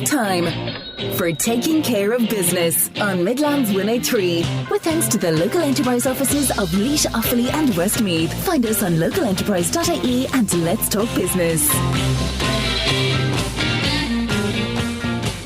It's time for Taking Care of Business on Midlands 103. With thanks to the local enterprise offices of Leash, Offaly and Westmeath. Find us on localenterprise.ie and let's talk business.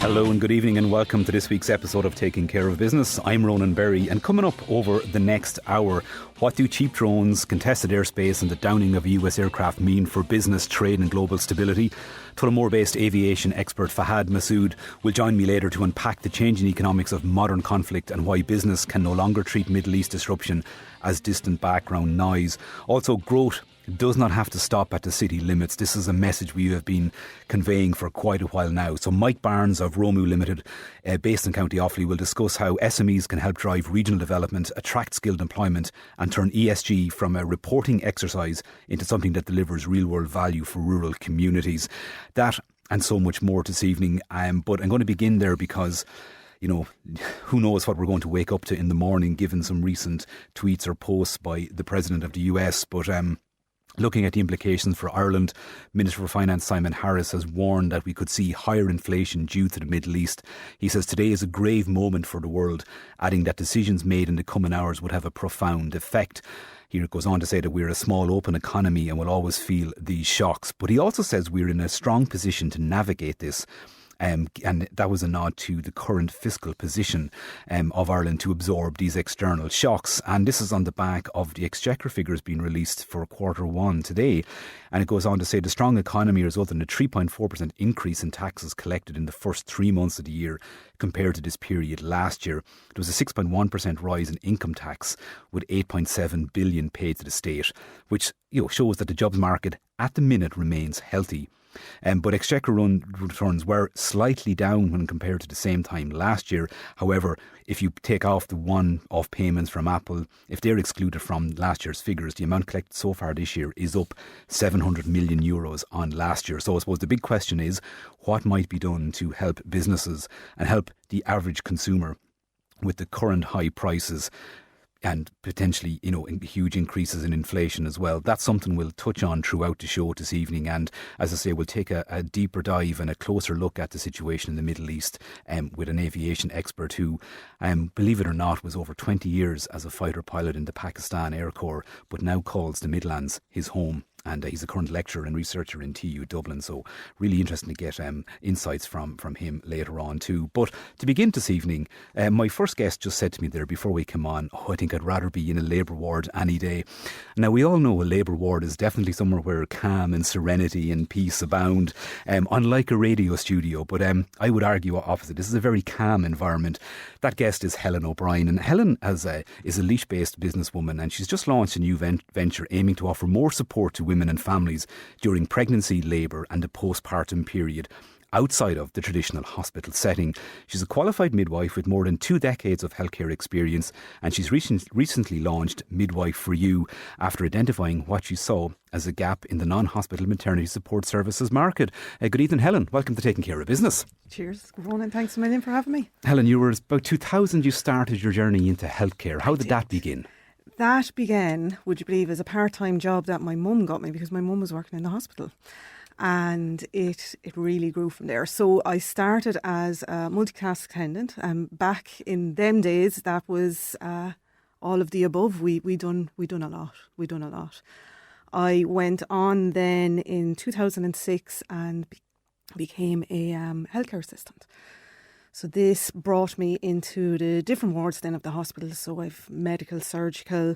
Hello and good evening and welcome to this week's episode of Taking Care of Business. I'm Ronan Berry, and coming up over the next hour, what do cheap drones, contested airspace and the downing of a US aircraft mean for business, trade and global stability? Tullamore-based aviation expert Fahad Masood will join me later to unpack the changing economics of modern conflict and why business can no longer treat Middle East disruption as distant background noise. Also, growth does not have to stop at the city limits. This is a message we have been conveying for quite a while now. So Mike Barnes of Rhomu Ltd, based in County Offaly, will discuss how SMEs can help drive regional development, attract skilled employment and turn ESG from a reporting exercise into something that delivers real world value for rural communities. That and so much more this evening. But I'm going to begin there because, you know, who knows what we're going to wake up to in the morning given some recent tweets or posts by the President of the US. But looking at the implications for Ireland, Minister for Finance Simon Harris has warned that we could see higher inflation due to the Middle East. He says today is a grave moment for the world, adding that decisions made in the coming hours would have a profound effect. Here it goes on to say that we're a small open economy and will always feel these shocks. But he also says we're in a strong position to navigate this. And that was a nod to the current fiscal position of Ireland to absorb these external shocks. And this is on the back of the Exchequer figures being released for Q1 today. And it goes on to say the strong economy resulted in a 3.4% increase in taxes collected in the first 3 months of the year compared to this period last year. There was a 6.1% rise in income tax, with 8.7 billion paid to the state, which shows that the jobs market at the minute remains healthy. But Exchequer returns were slightly down when compared to the same time last year. However, if you take off the one-off payments from Apple, if they're excluded from last year's figures, the amount collected so far this year is up €700 million on last year. So I suppose the big question is, what might be done to help businesses and help the average consumer with the current high prices and potentially, huge increases in inflation as well? That's something we'll touch on throughout the show this evening. And as I say, we'll take a deeper dive and a closer look at the situation in the Middle East with an aviation expert who, believe it or not, was over 20 years as a fighter pilot in the Pakistan Air Corps, but now calls the Midlands his home. And he's a current lecturer and researcher in TU Dublin. So really interesting to get insights from him later on too. But to begin this evening, my first guest just said to me there before we came on, I think I'd rather be in a labour ward any day. Now, we all know a labour ward is definitely somewhere where calm and serenity and peace abound, unlike a radio studio. But I would argue opposite. This is a very calm environment. That guest is Helen O'Brien. And Helen is a Laois-based businesswoman, and she's just launched a new venture aiming to offer more support to women and families during pregnancy, labour and the postpartum period outside of the traditional hospital setting. She's a qualified midwife with more than 2 decades of healthcare experience, and she's recently launched Midwife For You after identifying what she saw as a gap in the non-hospital maternity support services market. Good evening, Helen. Welcome to Taking Care of Business. Cheers, Ronan. Thanks a million for having me. Helen, you were about 2000, you started your journey into healthcare. How did that begin? That began, would you believe, as a part-time job that my mum got me because my mum was working in the hospital. And it really grew from there. So I started as a multitask attendant. Back in them days, that was all of the above. We done a lot. I went on then in 2006 and became a healthcare assistant. So this brought me into the different wards then of the hospital. So I've medical, surgical.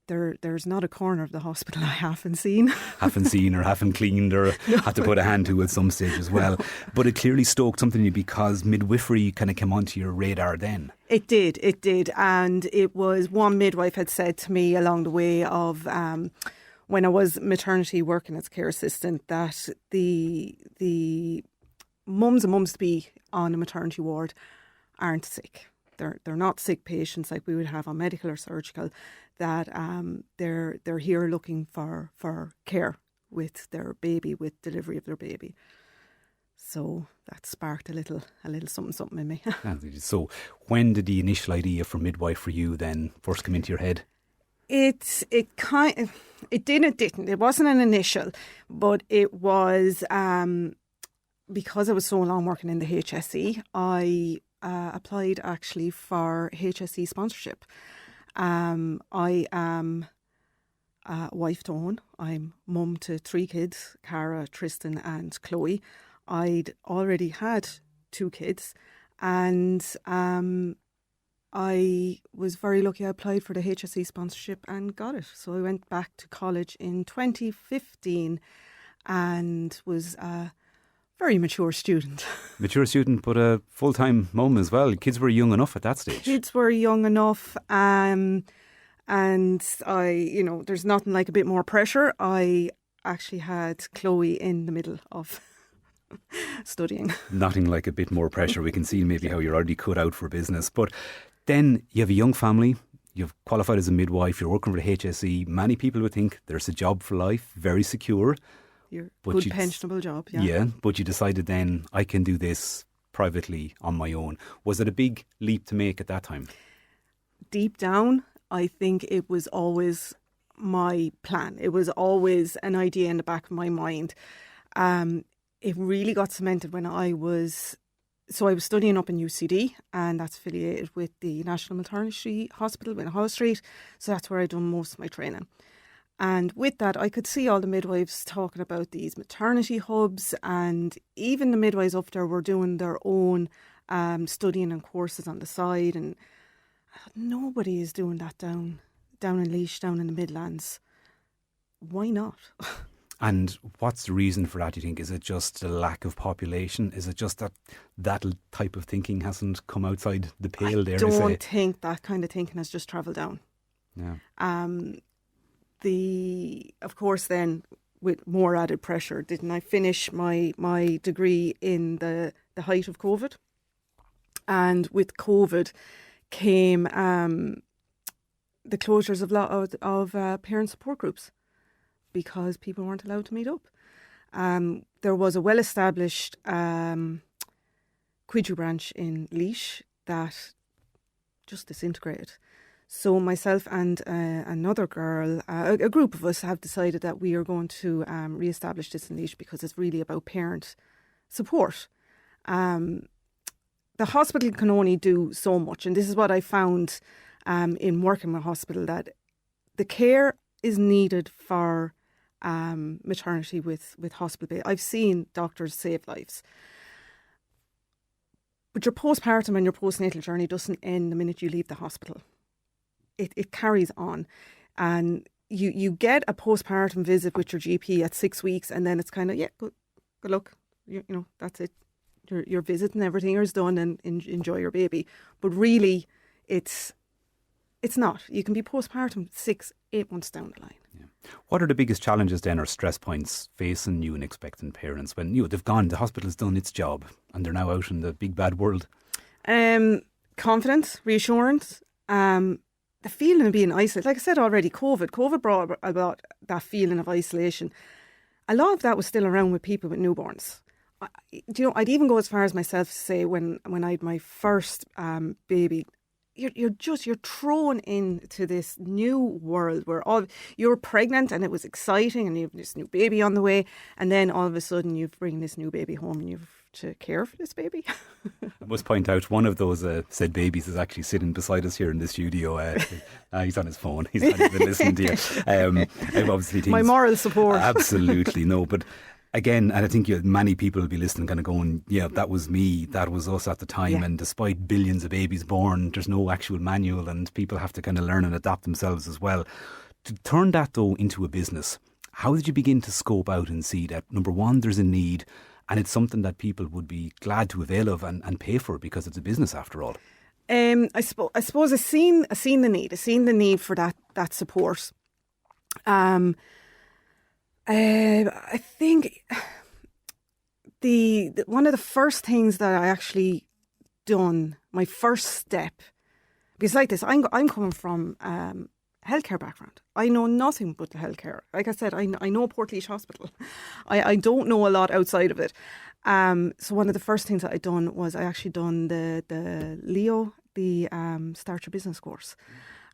There's not a corner of the hospital I haven't seen. Haven't seen or haven't cleaned or had to put a hand to at some stage as well. But it clearly stoked something in you because midwifery kind of came onto your radar then. It did. And it was one midwife had said to me along the way of when I was maternity working as care assistant that the mums and mums to be on a maternity ward aren't sick. They're not sick patients like we would have on medical or surgical, that they're here looking for care with their baby, with delivery of their baby. So that sparked a little something in me. So when did the initial idea for Midwife For You then first come into your head? It didn't. It wasn't an initial, but it was because I was so long working in the HSE, I applied actually for HSE sponsorship. I am wife to own. I'm mum to 3 kids, Cara, Tristan and Chloe. I'd already had 2 kids, and I was very lucky. I applied for the HSE sponsorship and got it. So I went back to college in 2015 and was a very mature student. Mature student, but a full-time mum as well. Kids were young enough at that stage. Kids were young enough, and I, there's nothing like a bit more pressure. I actually had Chloe in the middle of studying. Nothing like a bit more pressure. We can see maybe how you're already cut out for business. But then you have a young family, you've qualified as a midwife, you're working for the HSE. Many people would think there's a job for life, very secure. Your good pensionable job, yeah. Yeah, but you decided then, I can do this privately on my own. Was it a big leap to make at that time? Deep down, I think it was always my plan. It was always an idea in the back of my mind. It really got cemented when I was studying up in UCD, and that's affiliated with the National Maternity Hospital in Hall Street. So that's where I'd done most of my training. And with that, I could see all the midwives talking about these maternity hubs, and even the midwives up there were doing their own studying and courses on the side. And I thought, nobody is doing that down in Laois, down in the Midlands. Why not? And what's the reason for that, do you think? Is it just a lack of population? Is it just that type of thinking hasn't come outside the pale there? I don't think that kind of thinking has just travelled down. Yeah. Of course, then, with more added pressure, didn't I finish my degree in the height of COVID? And with COVID came the closures of parent support groups, because people weren't allowed to meet up. There was a well-established Cuidiú branch in Laois that just disintegrated. So myself and another girl, a group of us, have decided that we are going to re-establish this in Laois, because it's really about parent support. The hospital can only do so much, and this is what I found in working with a hospital, that the care is needed for maternity with hospital baby. I've seen doctors save lives. But your postpartum and your postnatal journey doesn't end the minute you leave the hospital. It carries on. And you get a postpartum visit with your GP at 6 weeks, and then it's kind of, good luck. You know, that's it. Your visit and everything is done, and enjoy your baby. But really, it's not. You can be postpartum 6-8 months down the line. Yeah. What are the biggest challenges then, or stress points facing new and expectant parents when they've gone, the hospital's done its job, and they're now out in the big bad world? Confidence, reassurance, the feeling of being isolated. Like I said already, COVID brought about that feeling of isolation. A lot of that was still around with people with newborns. I'd even go as far as myself to say when I had my first baby, you're thrown into this new world where you're pregnant and it was exciting, and you have this new baby on the way, and then all of a sudden you bring this new baby home and you've to care for this baby. I must point out, one of those said babies is actually sitting beside us here in the studio. He's on his phone. He's not even listening to you. Obviously, my moral support. Absolutely, no. But again, and I think many people will be listening kind of going, yeah, that was me, that was us at the time. Yeah. And despite billions of babies born, there's no actual manual, and people have to kind of learn and adapt themselves as well. To turn that, though, into a business, how did you begin to scope out and see that, number one, there's a need, and it's something that people would be glad to avail of and pay for, because it's a business after all? I suppose I've seen the need. I've seen the need for that support. I think the one of the first things that I actually done, my first step, because like this, I'm coming from healthcare background. I know nothing but the healthcare. Like I said, I know Portlaoise Hospital. I don't know a lot outside of it. So one of the first things that I done was I actually done the Leo, the Start Your Business course,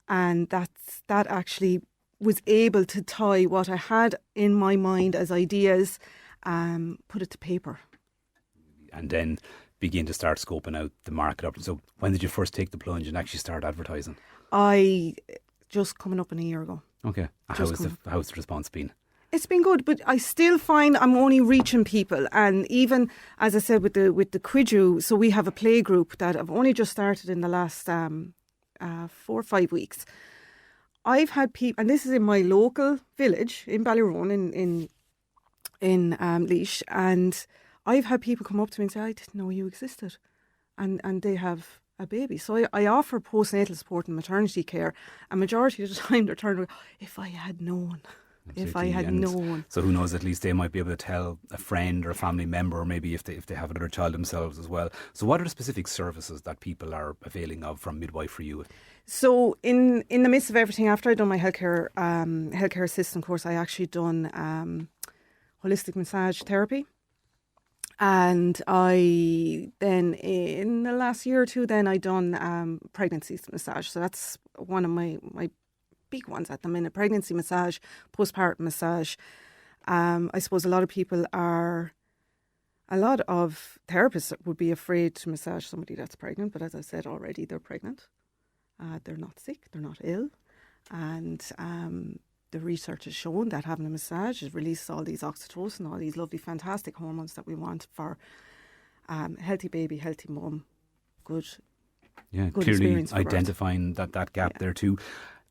and that actually was able to tie what I had in my mind as ideas, put it to paper. and then begin to start scoping out the market up. So when did you first take the plunge and actually start advertising? I just coming up in a year ago. Okay. How's the response been? It's been good, but I still find I'm only reaching people. And even, as I said, with the Quidru, so we have a play group that I've only just started in the last 4 or 5 weeks. I've had people, and this is in my local village in Ballyrone in Laois, and I've had people come up to me and say, I didn't know you existed. And they have a baby. So I offer postnatal support and maternity care, and majority of the time they're turning around, if I had known. If I had known. So who knows, at least they might be able to tell a friend or a family member, or maybe if they have another child themselves as well. So what are the specific services that people are availing of from Midwife For You? So in the midst of everything, after I'd done my healthcare assistant course, I actually done holistic massage therapy. And I then, in the last year or two, then I done pregnancy massage. So that's one of my big ones at the minute: pregnancy massage, postpartum massage. I suppose a lot of therapists would be afraid to massage somebody that's pregnant, but as I said already, they're pregnant. They're not sick, they're not ill, and the research has shown that having a massage releases all these oxytocin, all these lovely, fantastic hormones that we want for healthy baby, healthy mum. Good clearly identifying that gap there too.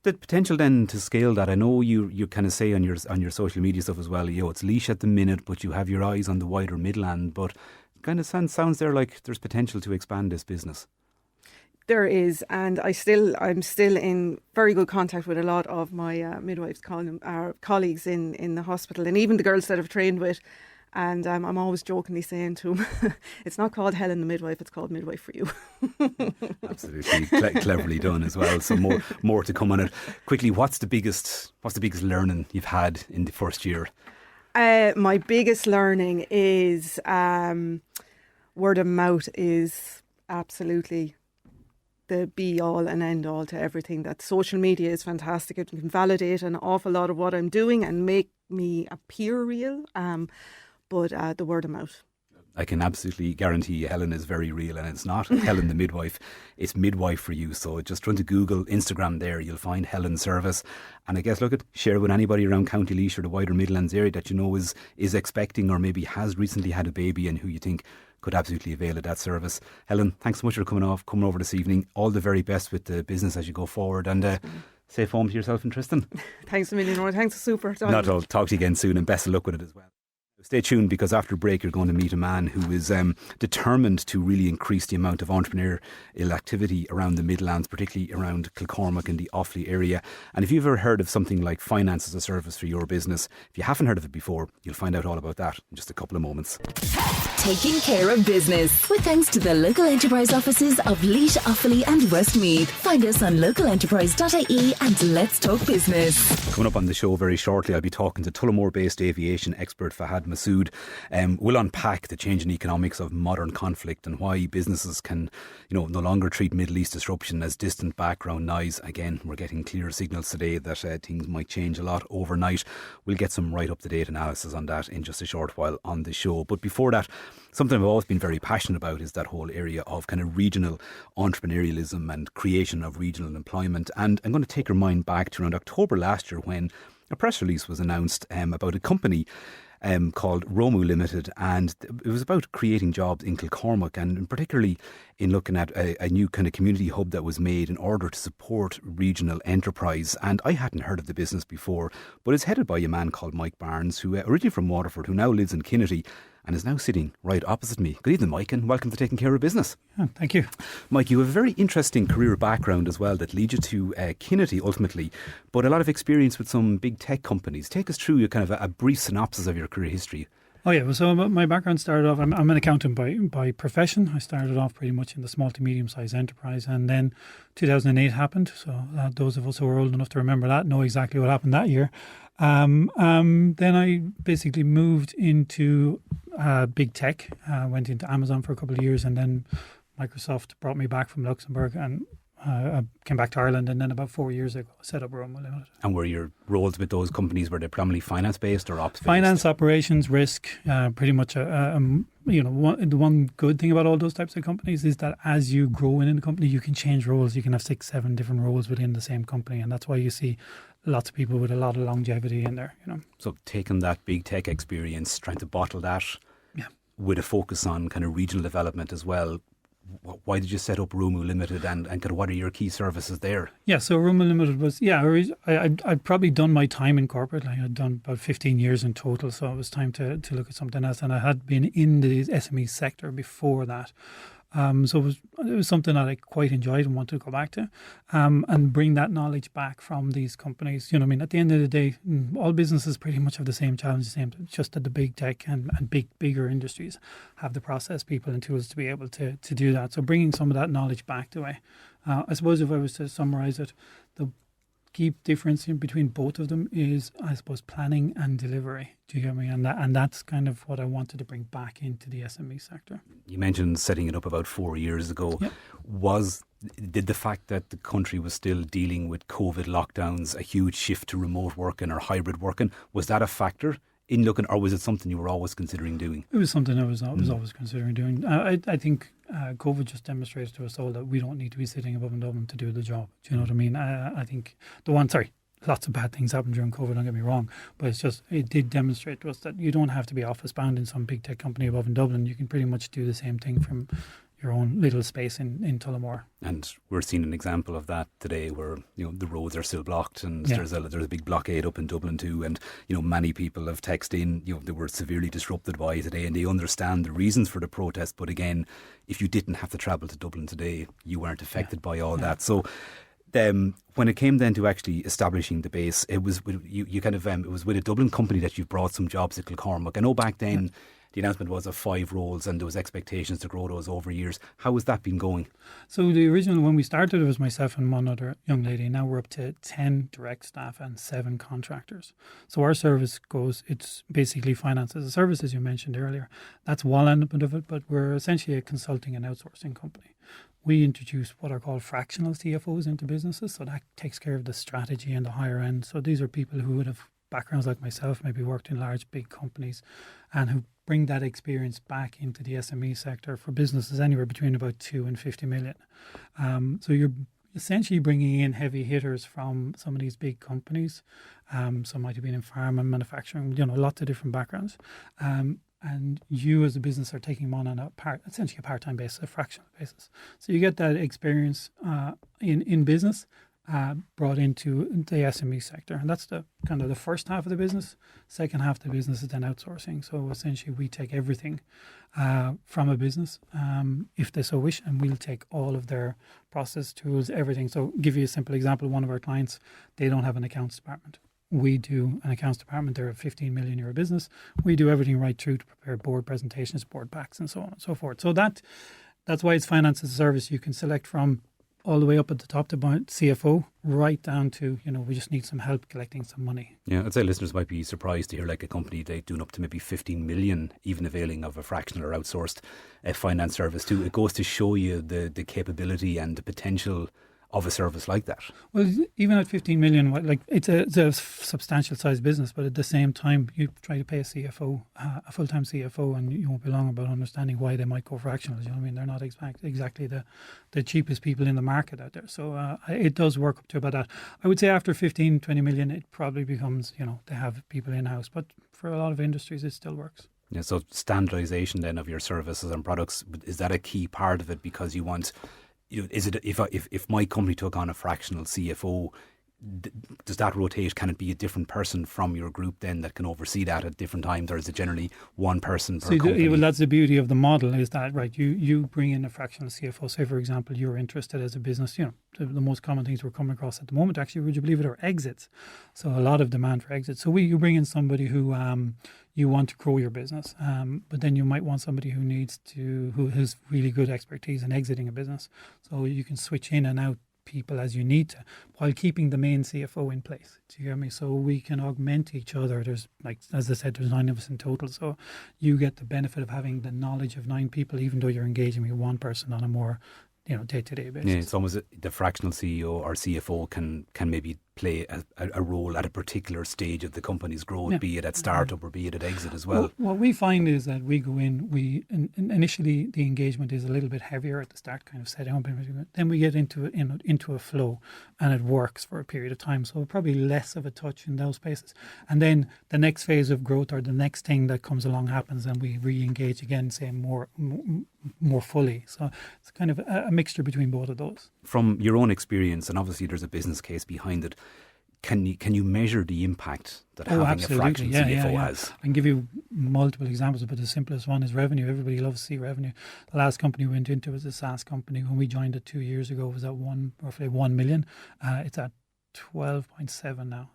The potential then to scale that, I know you kind of say on your social media stuff as well, it's Laois at the minute, but you have your eyes on the wider Midland, but it kind of sounds there like there's potential to expand this business. There is, and I'm still in very good contact with a lot of my midwives colleagues in the hospital, and even the girls that I've trained with. And I'm always jokingly saying to them, it's not called Helen the Midwife, it's called Midwife For You. Absolutely cleverly done as well. So more to come on it. Quickly, what's the biggest learning you've had in the first year? My biggest learning is word of mouth is absolutely the be all and end all to everything. That social media is fantastic. It can validate an awful lot of what I'm doing and make me appear real. But the word of mouth. I can absolutely guarantee you Helen is very real, and it's not Helen the Midwife, it's Midwife For You. So just run to Google, Instagram there, you'll find Helen's service. And I guess share it with anybody around County Laois or the wider Midlands area that you know is expecting or maybe has recently had a baby and who you think could absolutely avail of that service. Helen, thanks so much for coming over this evening. All the very best with the business as you go forward, and safe home to yourself and Tristan. Thanks a million, Roy. Thanks, super. Not at all. Talk to you again soon, and best of luck with it as well. Stay tuned, because after break you're going to meet a man who is determined to really increase the amount of entrepreneurial activity around the Midlands, particularly around Kilcormac and the Offaly area. And if you've ever heard of something like finance as a service for your business, if you haven't heard of it before, you'll find out all about that in just a couple of moments. Taking care of business with thanks to the local enterprise offices of Laois, Offaly and Westmeath. Find us on localenterprise.ie and let's talk business. Coming up on the show very shortly, I'll be talking to Tullamore-based aviation expert Fahad Masood. We'll unpack the changing economics of modern conflict and why businesses can, no longer treat Middle East disruption as distant background noise. Again, we're getting clear signals today that things might change a lot overnight. We'll get some right up-to-date analysis on that in just a short while on the show. But before that, something I've always been very passionate about is that whole area of kind of regional entrepreneurialism and creation of regional employment. And I'm going to take your mind back to around October last year when a press release was announced about a company called Rhomu Ltd, and it was about creating jobs in Kilcormac, and particularly in looking at a new kind of community hub that was made in order to support regional enterprise. And I hadn't heard of the business before, but it's headed by a man called Mike Barnes, who originally from Waterford, who now lives in Kinnity and is now sitting right opposite me. Good evening, Mike, and welcome to Taking Care of Business. Oh, thank you. Mike, you have a very interesting career background as well that leads you to Kinnity ultimately, but a lot of experience with some big tech companies. Take us through a brief synopsis of your career history. Oh yeah, well, so my background started off, I'm an accountant by profession. I started off pretty much in the small to medium sized enterprise, and then 2008 happened. So those of us who are old enough to remember that know exactly what happened that year. Then I basically moved into big tech, went into Amazon for a couple of years, and then Microsoft brought me back from Luxembourg, and I came back to Ireland, and then about 4 years ago, I set up Rhomu Ltd. And were your roles with those companies, were they predominantly finance-based or ops-based? Finance, operations, risk, pretty much. The one good thing about all those types of companies is that as you grow in the company, you can change roles. You can have 6, 7 different roles within the same company, and that's why you see lots of people with a lot of longevity in there. So taking that big tech experience, trying to bottle that, with a focus on kind of regional development as well. Why did you set up Rhomu Limited, and kind of what are your key services there? Yeah, so Rhomu Limited was, I'd probably done my time in corporate. I had done about 15 years in total, so it was time to look at something else. And I had been in the SME sector before that. So it was something that I quite enjoyed and wanted to go back to, and bring that knowledge back from these companies. At the end of the day, all businesses pretty much have the same challenge, just that the big tech and bigger industries have the process, people and tools to be able to do that. So bringing some of that knowledge back to it. I suppose if I was to summarise it, the key difference between both of them is, I suppose, planning and delivery. Do you get me? And that's kind of what I wanted to bring back into the SME sector. You mentioned setting it up about 4 years ago. Yep. Did the fact that the country was still dealing with COVID lockdowns, a huge shift to remote working or hybrid working, was that a factor in looking, or was it something you were always considering doing? It was something I was always considering doing. I think COVID just demonstrated to us all that we don't need to be sitting above in Dublin to do the job. Do you know what I mean? I think lots of bad things happened during COVID, don't get me wrong, but it did demonstrate to us that you don't have to be office bound in some big tech company above in Dublin. You can pretty much do the same thing from your own little space in Tullamore. And we're seeing an example of that today, where the roads are still blocked, and there's a big blockade up in Dublin too, and many people have texted in, they were severely disrupted by it today, and they understand the reasons for the protest. But again, if you didn't have to travel to Dublin today, you weren't affected by all that. So when it came then to actually establishing the base, it was with, it was with a Dublin company that you've brought some jobs at Kilcormac. I know back then the announcement was of 5 roles, and there was expectations to grow those over years. How has that been going? So the original, when we started, it was myself and one other young lady. Now we're up to 10 direct staff and 7 contractors. So our service it's basically finance as a service, as you mentioned earlier. That's one element of it, but we're essentially a consulting and outsourcing company. We introduce what are called fractional CFOs into businesses, so that takes care of the strategy and the higher end. So these are people who would have backgrounds like myself, maybe worked in large, big companies, and who bring that experience back into the SME sector for businesses anywhere between about 2 and 50 million. So you're essentially bringing in heavy hitters from some of these big companies. Some might have been in pharma and manufacturing, lots of different backgrounds. And you as a business are taking them on essentially a part-time basis, a fractional basis. So you get that experience in business brought into the SME sector. And that's the kind of the first half of the business. Second half of the business is then outsourcing. So essentially we take everything from a business, if they so wish, and we'll take all of their process tools, everything. So give you a simple example. One of our clients, they don't have an accounts department. We do an accounts department. They're a 15 million euro business. We do everything right through to prepare board presentations, board packs, and so on and so forth. So that's why it's finance as a service. You can select from all the way up at the top to CFO, right down to, we just need some help collecting some money. Yeah, I'd say listeners might be surprised to hear like a company they doing up to maybe 15 million, even availing of a fractional or outsourced finance service too. It goes to show you the capability and the potential of a service like that. Well, even at 15 million, it's a substantial size business, but at the same time, you try to pay a CFO, a full-time CFO, and you won't be long about understanding why they might go fractional. They're not exactly the cheapest people in the market out there. So it does work up to about that. I would say after 15, 20 million, it probably becomes, they have people in-house, but for a lot of industries, it still works. Yeah, so standardization then of your services and products, is that a key part of it? Because you want, is it if my company took on a fractional CFO, does that rotate? Can it be a different person from your group then that can oversee that at different times, or is it generally one person per company? Well, that's the beauty of the model, is that, right, you bring in a fractional CFO. Say, for example, you're interested as a business, the most common things we're coming across at the moment, actually, would you believe it, are exits. So a lot of demand for exits. So you bring in somebody who you want to grow your business, but then you might want somebody who has really good expertise in exiting a business. So you can switch in and out people as you need to, while keeping the main CFO in place. Do you hear me? So we can augment each other. There's, as I said, there's 9 of us in total. So you get the benefit of having the knowledge of 9 people, even though you're engaging with one person on a more day-to-day basis. Yeah, it's almost the fractional CEO or CFO can maybe play a role at a particular stage of the company's growth, be it at startup or be it at exit as well. What we find is that we go in, initially the engagement is a little bit heavier at the start, kind of setting up, then we get into a flow and it works for a period of time. So probably less of a touch in those spaces. And then the next phase of growth or the next thing that comes along happens and we re-engage again, say more fully. So it's kind of a mixture between both of those. From your own experience, and obviously there's a business case behind it, can you measure the impact that having absolutely. a fractional CFO has? I can give you multiple examples, but the simplest one is revenue. Everybody loves to see revenue. The last company we went into was a SaaS company. When we joined it 2 years ago, it was at roughly 1 million. It's at 12.7 now.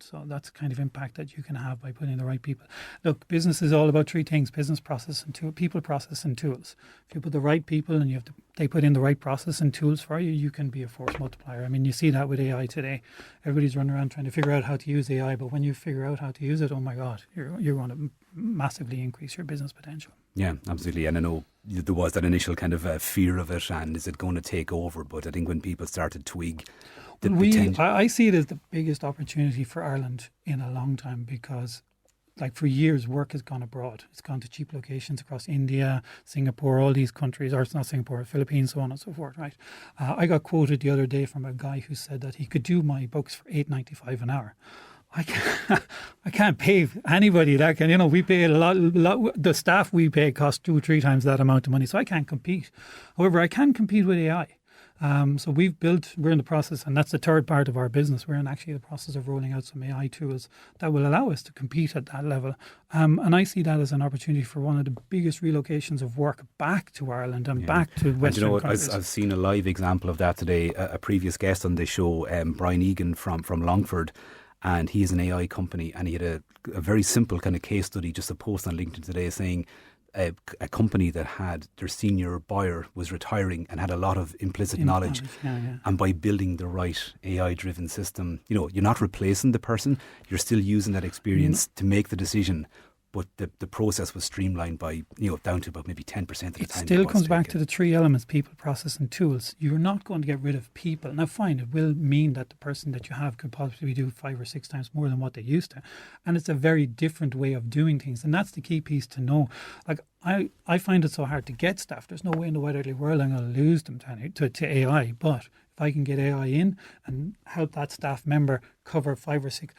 So that's the kind of impact that you can have by putting the right people. Look, business is all about three things: business, process, and people, process, and tools. If you put the right people and they put in the right process and tools for you, you can be a force multiplier. I mean, you see that with AI today. Everybody's running around trying to figure out how to use AI, but when you figure out how to use it, oh my God, you're going to massively increase your business potential. Yeah, absolutely. And I know there was that initial kind of fear of it, and is it going to take over? But I think when people started to twig the potential. I see it as the biggest opportunity for Ireland in a long time because, like, for years, work has gone abroad. It's gone to cheap locations across India, Singapore, all these countries, or it's not Singapore, Philippines, so on and so forth, right? I got quoted the other day from a guy who said that he could do my books for $8.95 an hour. I can't pay anybody that can. We pay a lot. The staff we pay costs 2 or 3 times that amount of money, so I can't compete. However, I can compete with AI. So we're in the process, and that's the third part of our business. We're in actually the process of rolling out some AI tools that will allow us to compete at that level. And I see that as an opportunity for one of the biggest relocations of work back to Ireland and back to Western countries. I've seen a live example of that today. A previous guest on the show, Brian Egan from Longford, and he is an AI company, and he had a very simple kind of case study, just a post on LinkedIn today saying, a company that had their senior buyer was retiring and had a lot of implicit knowledge. And by building the right AI-driven system, you're not replacing the person, you're still using that experience to make the decision. But the process was streamlined by, down to about maybe 10% of the time. It still comes back to the 3 elements: people, process, and tools. You're not going to get rid of people. Now, fine, it will mean that the person that you have could possibly do 5 or 6 times more than what they used to. And it's a very different way of doing things. And that's the key piece to know. Like, I find it so hard to get staff. There's no way in the wide earthly world I'm going to lose them to AI. But if I can get AI in and help that staff member cover 5 or 6...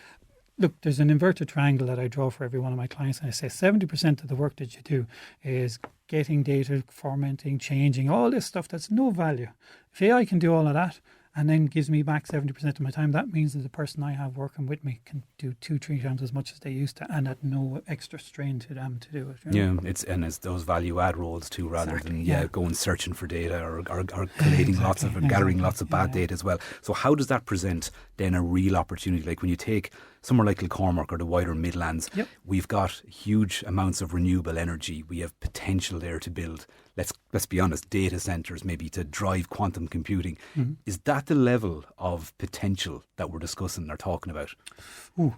Look, there's an inverted triangle that I draw for every one of my clients, and I say 70% of the work that you do is getting data, formatting, changing, all this stuff that's no value. If AI can do all of that and then gives me back 70% of my time, that means that the person I have working with me can do 2-3 times as much as they used to, and at no extra strain to them to do it. Yeah, it's those value add roles too, rather than going searching for data or collating gathering lots of bad data as well. So how does that present then a real opportunity? Like when you take somewhere like Kilcormac or the wider Midlands, we've got huge amounts of renewable energy. We have potential there to build, let's be honest, data centres maybe to drive quantum computing. Is that the level of potential that we're discussing or talking about?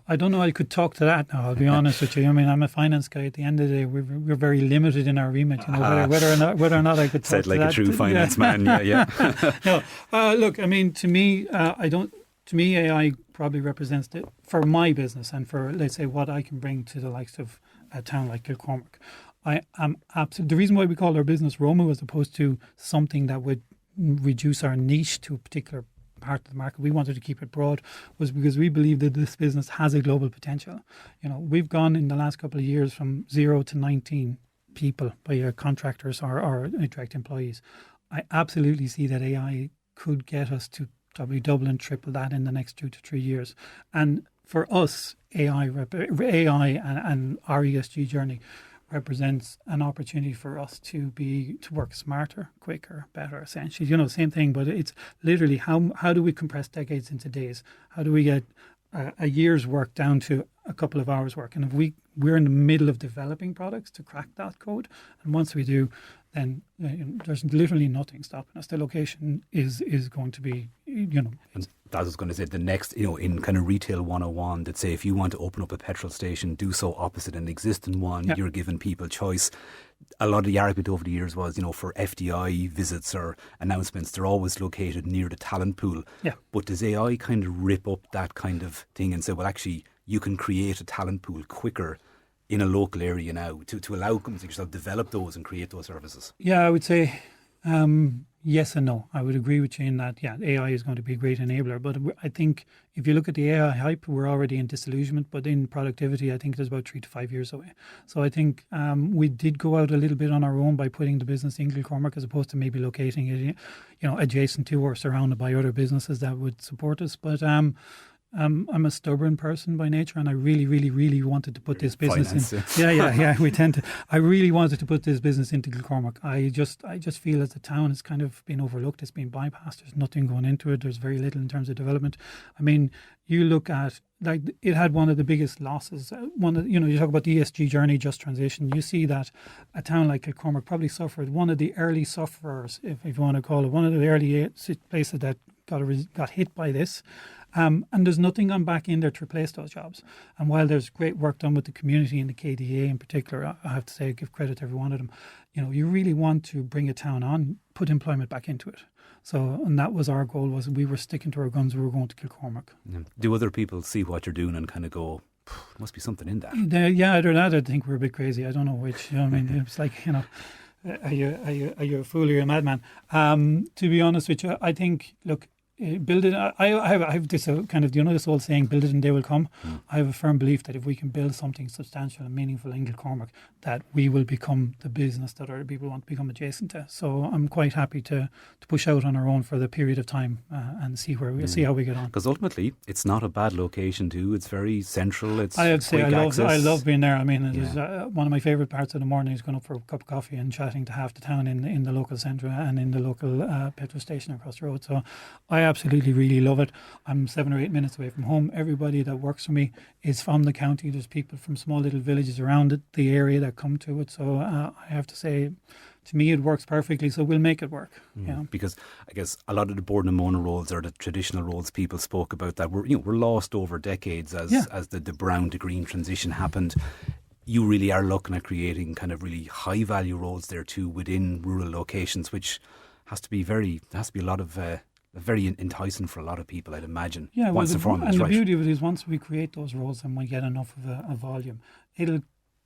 I don't know I could talk to that now, I'll be honest with you. I mean, I'm a finance guy. At the end of the day, we're very limited in our remit, whether or not I could talk said to like that. A true finance man, No, look, I mean, to me, AI probably represents for my business and for, let's say, what I can bring to the likes of a town like Kilcormac. I am absolutely, the reason why we call our business Rhomu as opposed to something that would reduce our niche to a particular part of the market, we wanted to keep it broad, was because we believe that this business has a global potential. We've gone in the last couple of years from 0 to 19 people by contractors or direct employees. I absolutely see that AI could get us to probably double and triple that in the next 2 to 3 years. And for us, AI and our ESG journey represents an opportunity for us to work smarter, quicker, better, essentially. Same thing, but it's literally how do we compress decades into days? How do we get a year's work down to a couple of hours work? And if we're in the middle of developing products to crack that code, and once we do, then there's literally nothing stopping us. The location is going to be And that was going to say the next, in kind of retail 101, that say if you want to open up a petrol station, do so opposite an existing one. You're giving people choice. A lot of the argument over the years was, for FDI visits or announcements, they're always located near the talent pool. Yeah. But does AI kind of rip up that kind of thing and say, well, actually, you can create a talent pool quicker in a local area now to allow companies like yourself develop those and create those services? Yeah, I would say yes and no. I would agree with you in that, AI is going to be a great enabler. But I think if you look at the AI hype, we're already in disillusionment. But in productivity, I think there's about 3 to 5 years away. So I think we did go out a little bit on our own by putting the business in Kilcormac as opposed to maybe locating it, adjacent to or surrounded by other businesses that would support us. But I'm a stubborn person by nature, and I really, really, really wanted to put this business in. Yeah. We tend to. I really wanted to put this business into Kilcormac. I just feel as the town has kind of been overlooked. It's been bypassed. There's nothing going into it. There's very little in terms of development. I mean, you look at it had one of the biggest losses. You talk about the ESG journey, just transition. You see that a town like Kilcormac probably suffered. One of the early sufferers, if you want to call it, one of the early places that got hit by this. And there's nothing gone back in there to replace those jobs. And while there's great work done with the community and the KDA in particular, I have to say, give credit to every one of them. You really want to bring a town on, put employment back into it. So, and that was our goal, was we were sticking to our guns, we were going to Kilcormac. Yeah. Do other people see what you're doing and kind of go, must be something in that? Either that, I think we're a bit crazy. I don't know which. It's like, are you a fool or a madman? To be honest with you, I think, look, build it. I have this kind of, this old saying, build it and they will come. I have a firm belief that if we can build something substantial and meaningful in Kilcormac, that we will become the business that other people want to become adjacent to. So I'm quite happy to push out on our own for the period of time and see see how we get on. Because ultimately, it's not a bad location too. It's very central. It's I would say I love being there. I mean, it is one of my favourite parts of the morning is going up for a cup of coffee and chatting to half the town in the local centre and in the local petrol station across the road. So I absolutely really love it. I'm 7 or 8 minutes away from home. Everybody that works for me is from the county. There's people from small little villages around it, the area that come to it. So I have to say, to me, it works perfectly. So we'll make it work. Because I guess a lot of the board and Mona roles, or the traditional roles people spoke about, that were lost over decades as the brown to green transition happened. You really are looking at creating kind of really high value roles there too within rural locations, which has to be a lot of very enticing for a lot of people, I'd imagine. Yeah, once the format is the right. beauty of it is once we create those roles and we get enough of a volume,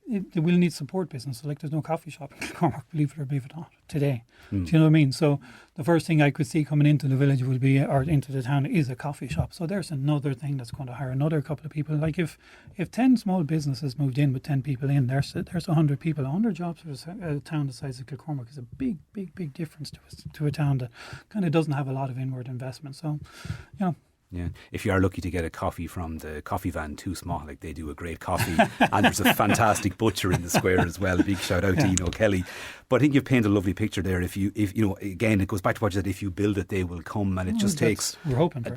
it will need support business. So, like, there's no coffee shop in Kilcormac, believe it or believe it not, today. Do you know what I mean? So the first thing I could see coming into the village will be, or into the town, is a coffee shop. So there's another thing that's going to hire another couple of people. Like if 10 small businesses moved in with 10 people in, there's 100 people. 100 jobs for a town the size of Kilcormac is a big, big, big difference to a town that kind of doesn't have a lot of inward investment. So, Yeah, if you are lucky to get a coffee from the coffee van too small, like they do a great coffee, and there's a fantastic butcher in the square as well. A big shout out to Kelly. But I think you've painted a lovely picture there. If again, it goes back to what you said. If you build it, they will come, and it just takes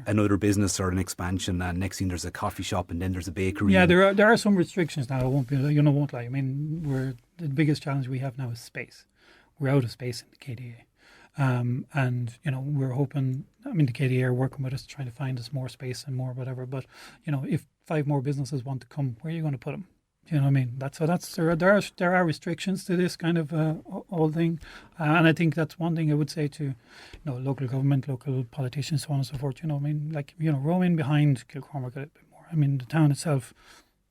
another business or an expansion, and next thing there's a coffee shop, and then there's a bakery. Yeah, there are some restrictions now. I won't lie. I mean, the biggest challenge we have now is space. We're out of space in the KDA. And we're hoping, the KDA are working with us trying to find us more space and more whatever, but if 5 more businesses want to come, where are you going to put them? Do you know what I mean? There are restrictions to this kind of whole thing, and I think that's one thing I would say to local government, local politicians, so on and so forth. Row in behind Kilcormac a little bit more. I mean, the town itself,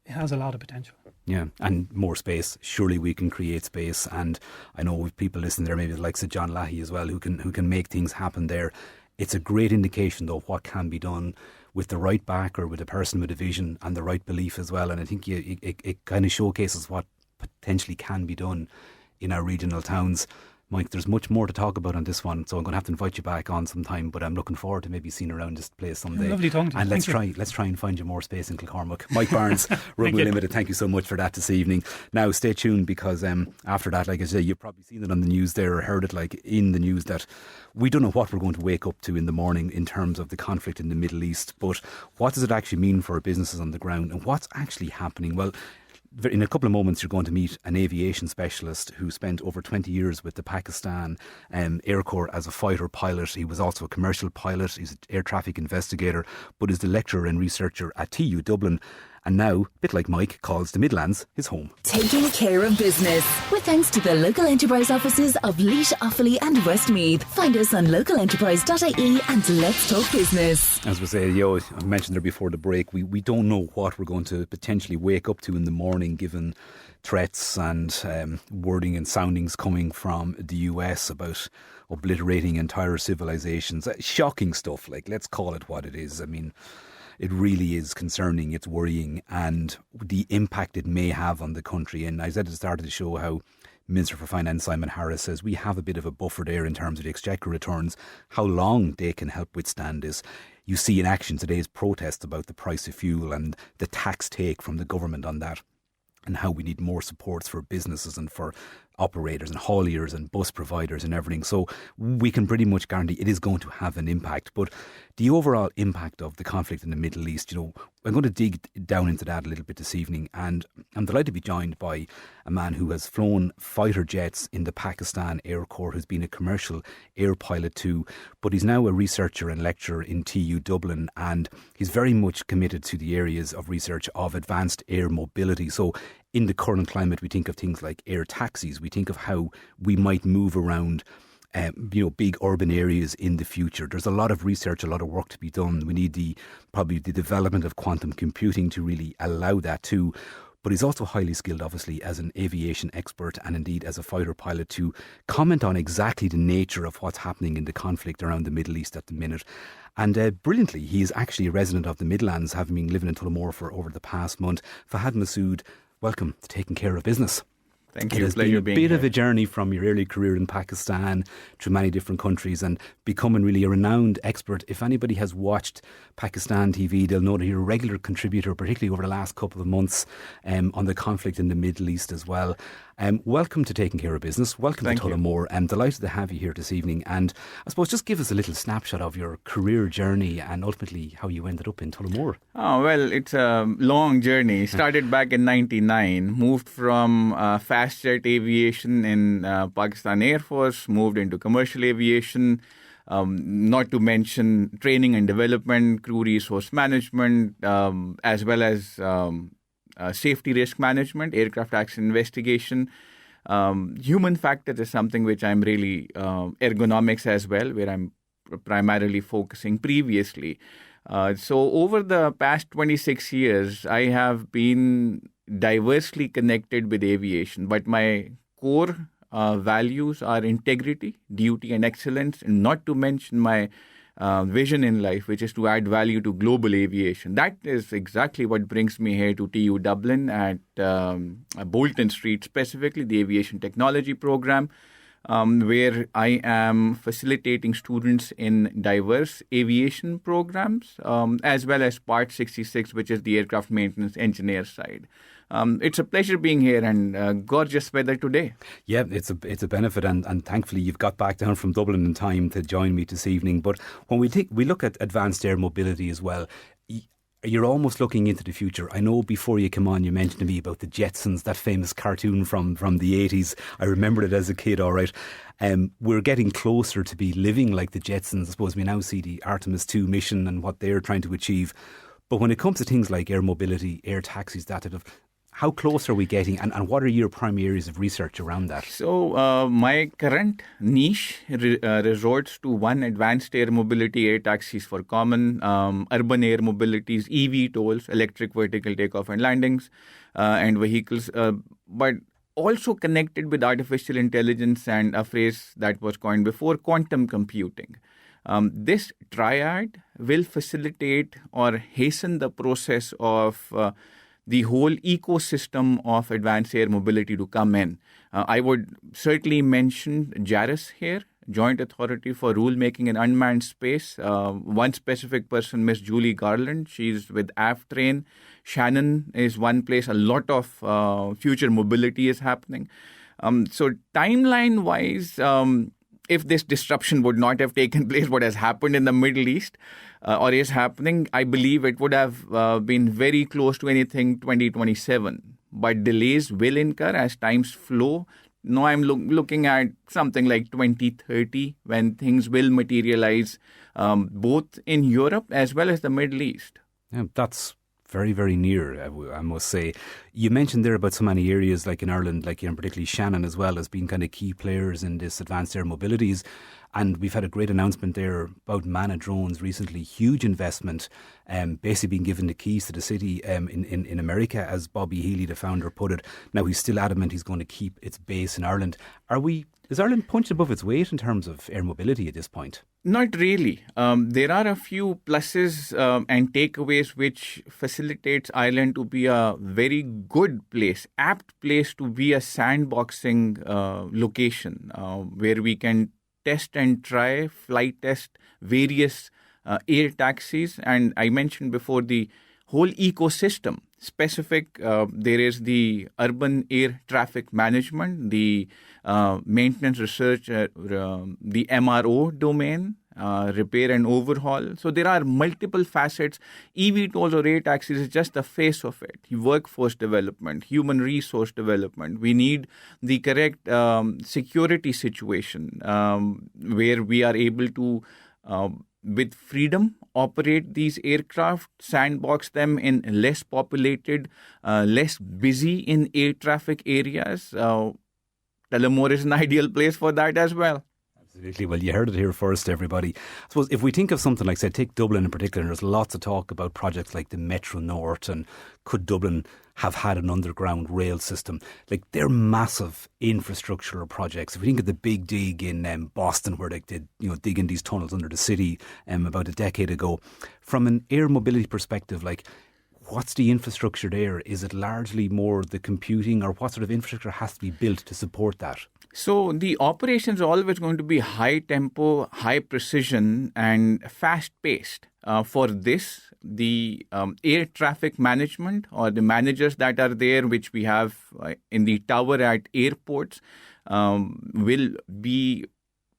it has a lot of potential. Yeah, and more space. Surely we can create space, and I know with people listening there, maybe the likes of John Lahey as well, who can make things happen there. It's a great indication, though, of what can be done with the right backer, with a person with a vision and the right belief as well. And I think it kind of showcases what potentially can be done in our regional towns. Mike, there's much more to talk about on this one, so I'm going to have to invite you back on sometime, but I'm looking forward to maybe seeing around this place someday. Lovely talking to you. And let's try and find you more space in Kilcormac. Mike Barnes, Rhomu Limited, thank you so much for that this evening. Now, stay tuned, because after that, like I say, you've probably seen it on the news there, or heard it in the news, that we don't know what we're going to wake up to in the morning in terms of the conflict in the Middle East, but what does it actually mean for our businesses on the ground, and what's actually happening? Well, In a couple of moments, you're going to meet an aviation specialist who spent over 20 years with the Pakistan Air Corps as a fighter pilot. He was also a commercial pilot. He's an air traffic investigator, but is the lecturer and researcher at TU Dublin. And now, a bit like Mike, calls the Midlands his home. Taking care of business with thanks to the local enterprise offices of Laois, Offaly and Westmeath. Find us on localenterprise.ie and let's talk business. As we say, I mentioned there before the break, we don't know what we're going to potentially wake up to in the morning, given threats and wording and soundings coming from the US about obliterating entire civilizations. Shocking stuff, let's call it what it is. I mean, it really is concerning, it's worrying, and the impact it may have on the country. And I said at the start of the show how Minister for Finance Simon Harris says we have a bit of a buffer there in terms of the exchequer returns, how long they can help withstand this. You see in action today's protests about the price of fuel and the tax take from the government on that, and how we need more supports for businesses and for operators and hauliers and bus providers and everything. So we can pretty much guarantee it is going to have an impact. But the overall impact of the conflict in the Middle East, I'm going to dig down into that a little bit this evening. And I'm delighted to be joined by a man who has flown fighter jets in the Pakistan Air Corps, who's been a commercial air pilot too, but he's now a researcher and lecturer in TU Dublin, and he's very much committed to the areas of research of advanced air mobility. So in the current climate, we think of things like air taxis. We think of how we might move around, big urban areas in the future. There's a lot of research, a lot of work to be done. We need probably the development of quantum computing to really allow that too. But he's also highly skilled, obviously, as an aviation expert and indeed as a fighter pilot to comment on exactly the nature of what's happening in the conflict around the Middle East at the minute. And brilliantly, he is actually a resident of the Midlands, having been living in Tullamore for over the past month. Fahad Masood, welcome to Taking Care of Business. Thank you. It has been a bit of a journey from your early career in Pakistan to many different countries and becoming really a renowned expert. If anybody has watched Pakistan TV, they'll know that you're a regular contributor, particularly over the last couple of months, on the conflict in the Middle East as well. Welcome to Taking Care of Business. Welcome to Tullamore. I'm delighted to have you here this evening. And I suppose just give us a little snapshot of your career journey and ultimately how you ended up in Tullamore. Oh, well, it's a long journey. Started back in 1999, moved from fast jet aviation in Pakistan Air Force, moved into commercial aviation, not to mention training and development, crew resource management, as well as safety risk management, aircraft accident investigation. Human factors is something which I'm really, ergonomics as well, where I'm primarily focusing previously. So over the past 26 years, I have been diversely connected with aviation, but my core values are integrity, duty and excellence, and not to mention my vision in life, which is to add value to global aviation. That is exactly what brings me here to TU Dublin at Bolton Street, specifically the Aviation Technology Program, where I am facilitating students in diverse aviation programs, as well as Part 66, which is the aircraft maintenance engineer side. It's a pleasure being here and gorgeous weather today. Yeah, it's a benefit and thankfully you've got back down from Dublin in time to join me this evening. But when we look at advanced air mobility as well, you're almost looking into the future. I know before you come on you mentioned to me about the Jetsons, that famous cartoon from the 80s. I remembered it as a kid, all right. We're getting closer to be living like the Jetsons. I suppose we now see the Artemis 2 mission and what they're trying to achieve. But when it comes to things like air mobility, air taxis, that type of, how close are we getting and what are your primary areas of research around that? So my current niche resorts to one, advanced air mobility, air taxis for common, urban air mobilities, EV tolls, electric vertical takeoff and landings, and vehicles, but also connected with artificial intelligence and a phrase that was coined before, quantum computing. This triad will facilitate or hasten the process of the whole ecosystem of advanced air mobility to come in. I would certainly mention JARIS here, Joint Authority for Rulemaking in Unmanned Space. One specific person, Miss Julie Garland, she's with AFTRAIN. Shannon is one place. A lot of future mobility is happening. So timeline-wise, if this disruption would not have taken place, what has happened in the Middle East or is happening, I believe it would have been very close to anything 2027. but delays will incur as times flow. Now I'm looking at something like 2030 when things will materialize both in Europe as well as the Middle East. Yeah, that's very, very near, I must say. You mentioned there about so many areas like in Ireland, like particularly Shannon as well, as being kind of key players in this advanced air mobilities. And we've had a great announcement there about Mana drones recently, huge investment, basically being given the keys to the city in America, as Bobby Healy, the founder, put it. Now he's still adamant he's going to keep its base in Ireland. Is Ireland punched above its weight in terms of air mobility at this point? Not really. There are a few pluses and takeaways which facilitates Ireland to be a very good place, apt place to be a sandboxing location where we can test and try, flight test various air taxis. And I mentioned before the whole ecosystem. Specific, there is the urban air traffic management, the maintenance research, the MRO domain, repair and overhaul. So there are multiple facets. eVTOLs or air taxis is just the face of it. Workforce development, human resource development. We need the correct security situation where we are able to with freedom, operate these aircraft, sandbox them in less populated, less busy in air traffic areas. Tullamore is an ideal place for that as well. Absolutely. Well, you heard it here first, everybody. I suppose if we think of something like, say, take Dublin in particular, there's lots of talk about projects like the Metro North and could Dublin have had an underground rail system. Like, they're massive infrastructural projects. If we think of the big dig in Boston where they did, digging these tunnels under the city about a decade ago, from an air mobility perspective, like, what's the infrastructure there? Is it largely more the computing, or what sort of infrastructure has to be built to support that? So the operations are always going to be high tempo, high precision and fast paced. For this, the air traffic management or the managers that are there, which we have in the tower at airports, will be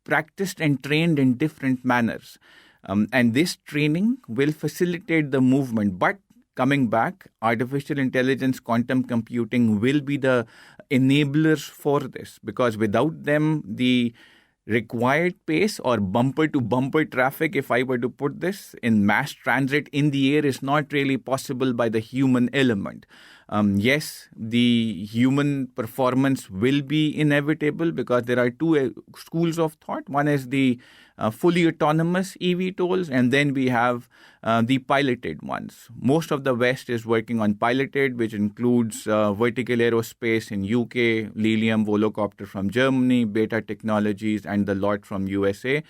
practiced and trained in different manners. And this training will facilitate the movement. But coming back, artificial intelligence, quantum computing will be the enablers for this, because without them, the required pace or bumper-to-bumper traffic, if I were to put this, in mass transit in the air is not really possible by the human element. Yes, the human performance will be inevitable because there are two schools of thought. One is the fully autonomous eVTOLs, and then we have the piloted ones. Most of the West is working on piloted, which includes Vertical Aerospace in UK, Lilium Volocopter from Germany, Beta Technologies, and the lot from USA.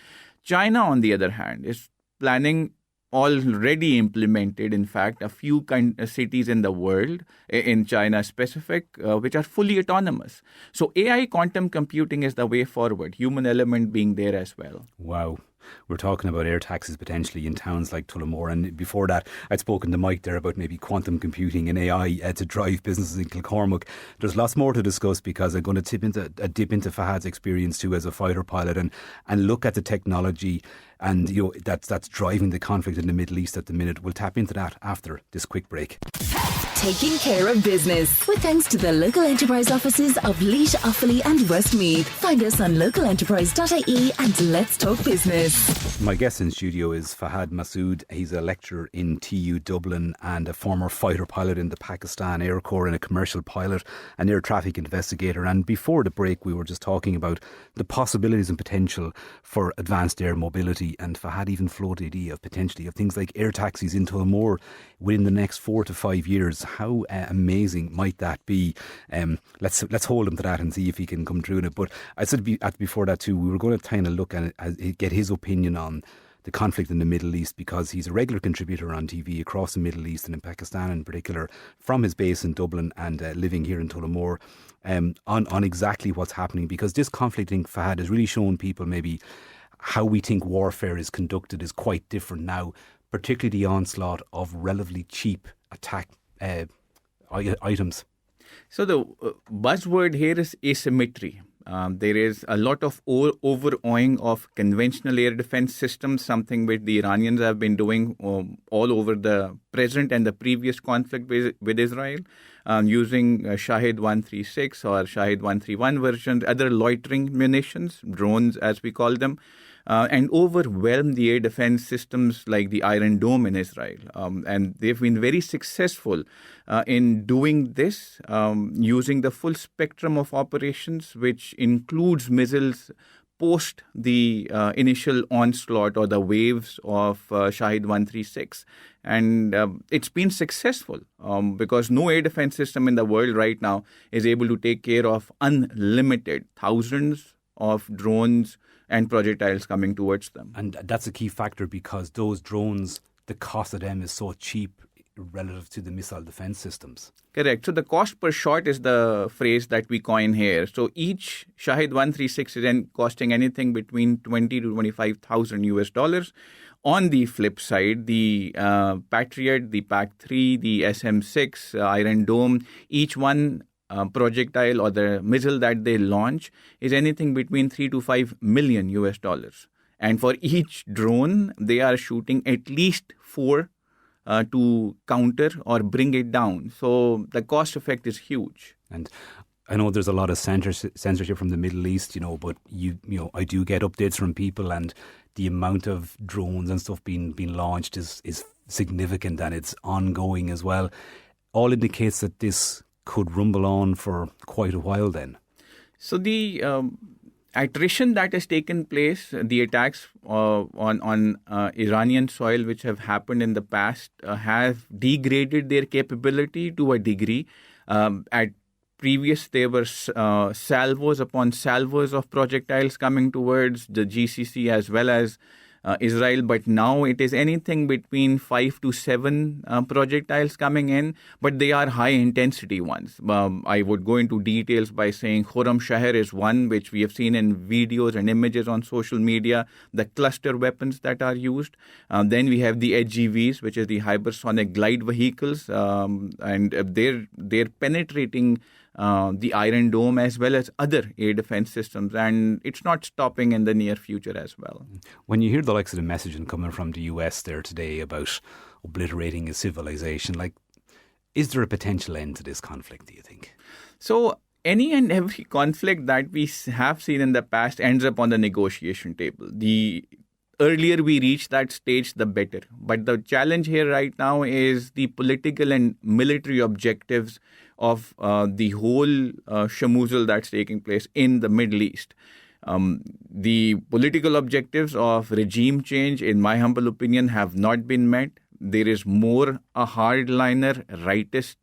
China, on the other hand, is planning already implemented, in fact, a few cities in the world, in China specific, which are fully autonomous. So AI quantum computing is the way forward, human element being there as well. Wow. We're talking about air taxis potentially in towns like Tullamore, and before that I'd spoken to Mike there about maybe quantum computing and AI to drive businesses in Kilcormac. There's lots more to discuss because I'm going to dip into Fahad's experience too as a fighter pilot and look at the technology and that's driving the conflict in the Middle East at the minute. We'll tap into that after this quick break. Taking care of business with thanks to the local enterprise offices of Laois, Offaly and Westmeath. Find us on localenterprise.ie and let's talk business. My guest in studio is Fahad Masood. He's a lecturer in TU Dublin and a former fighter pilot in the Pakistan Air Corps and a commercial pilot, an air traffic investigator. And before the break, we were just talking about the possibilities and potential for advanced air mobility. And Fahad even floated the idea of potentially of things like air taxis in Tullamore within the next 4 to 5 years. How amazing might that be? Let's hold him to that and see if he can come through in it. But I said before that too, we were going to kind of look at it, get his opinion on the conflict in the Middle East, because he's a regular contributor on TV across the Middle East and in Pakistan in particular, from his base in Dublin and living here in Tullamore, on exactly what's happening. Because this conflict, I think, Fahad, has really shown people maybe how we think warfare is conducted is quite different now, particularly the onslaught of relatively cheap attack items. So the buzzword here is asymmetry. There is a lot of overawing of conventional air defense systems, something which the Iranians have been doing all over the present and the previous conflict with Israel. using Shahid 136 or Shahid 131 versions, other loitering munitions, drones as we call them, and overwhelm the air defense systems like the Iron Dome in Israel. And they've been very successful in doing this, using the full spectrum of operations, which includes missiles post the initial onslaught or the waves of Shahid 136. And it's been successful because no air defense system in the world right now is able to take care of unlimited thousands of drones and projectiles coming towards them. And that's a key factor because those drones, the cost of them is so cheap relative to the missile defense systems. Correct. So the cost per shot is the phrase that we coin here. So each Shahid 136 is then costing anything between 20 to 25,000 US dollars. On the flip side, the Patriot, the PAC-3, the SM-6, Iron Dome, each one projectile or the missile that they launch is anything between 3 to 5 million US dollars. And for each drone, they are shooting at least 4 to counter or bring it down. So the cost effect is huge. And I know there's a lot of censorship from the Middle East, but I do get updates from people, and the amount of drones and stuff being launched is significant, and it's ongoing as well. All indicates that this could rumble on for quite a while then. So the attrition that has taken place, the attacks on Iranian soil which have happened in the past have degraded their capability to a degree. At previous, there were salvos upon salvos of projectiles coming towards the GCC as well as Israel, but now it is anything between 5 to 7 projectiles coming in, but they are high-intensity ones. I would go into details by saying Khurram Shahar is one, which we have seen in videos and images on social media, the cluster weapons that are used. Then we have the HGVs, which is the hypersonic glide vehicles, and they're penetrating the Iron Dome as well as other air defense systems, and it's not stopping in the near future as well. When you hear the likes of the messaging coming from the US there today about obliterating a civilization, is there a potential end to this conflict, do you think? So any and every conflict that we have seen in the past ends up on the negotiation table. The earlier we reach that stage, the better. But the challenge here right now is the political and military objectives of the whole shamoozle that's taking place in the Middle East. The political objectives of regime change, in my humble opinion, have not been met. There is more a hardliner, rightist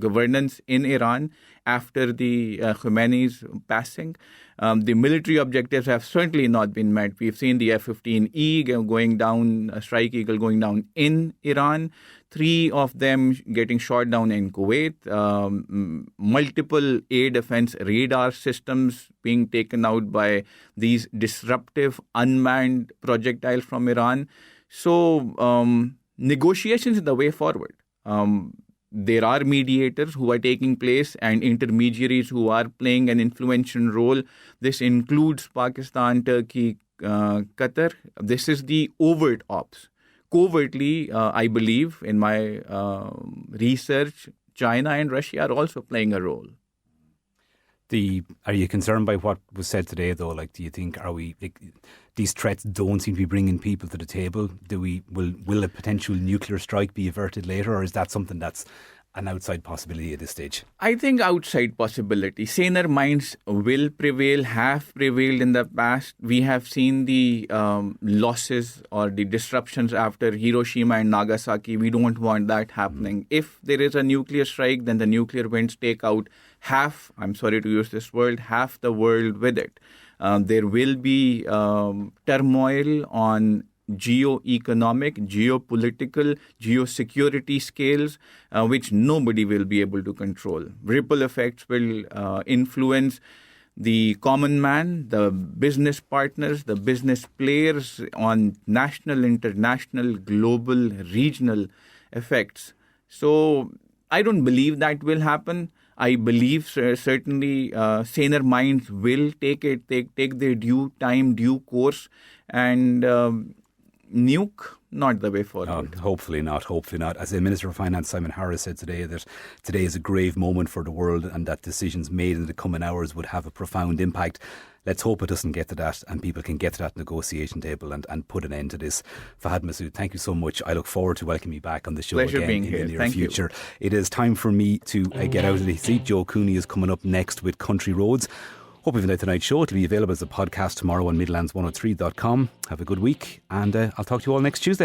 governance in Iran after the Khomeini's passing. The military objectives have certainly not been met. We've seen the F-15E going down, Strike Eagle going down in Iran, 3 of them getting shot down in Kuwait, multiple air defense radar systems being taken out by these disruptive unmanned projectiles from Iran. So negotiations is the way forward. There are mediators who are taking place and intermediaries who are playing an influential role. This includes Pakistan, Turkey, Qatar. This is the overt ops. Covertly, I believe, in my research, China and Russia are also playing a role. Are you concerned by what was said today, though? Do you think these threats don't seem to be bringing people to the table? Will a potential nuclear strike be averted later, or is that something that's an outside possibility at this stage? I think outside possibility. Saner minds will prevail, have prevailed in the past. We have seen the losses or the disruptions after Hiroshima and Nagasaki. We don't want that happening. If there is a nuclear strike, then the nuclear winds take out half, I'm sorry to use this word, half the world with it. There will be turmoil on geo-economic, geopolitical, geosecurity scales, which nobody will be able to control. Ripple effects will influence the common man, the business partners, the business players on national, international, global, regional effects. So I don't believe that will happen. I believe certainly saner minds will take their due time, due course, and nuke not the way forward. Hopefully not. As the Minister for Finance, Simon Harris, said today, that today is a grave moment for the world and that decisions made in the coming hours would have a profound impact. Let's hope it doesn't get to that and people can get to that negotiation table and put an end to this. Fahad Masood, thank you so much. I look forward to welcoming you back on the show Pleasure again being in here. the near Thank future. you. It is time for me to get out of the seat. Joe Cooney is coming up next with Country Roads. Hope you've enjoyed tonight's show. It'll be available as a podcast tomorrow on Midlands103.com. Have a good week and I'll talk to you all next Tuesday.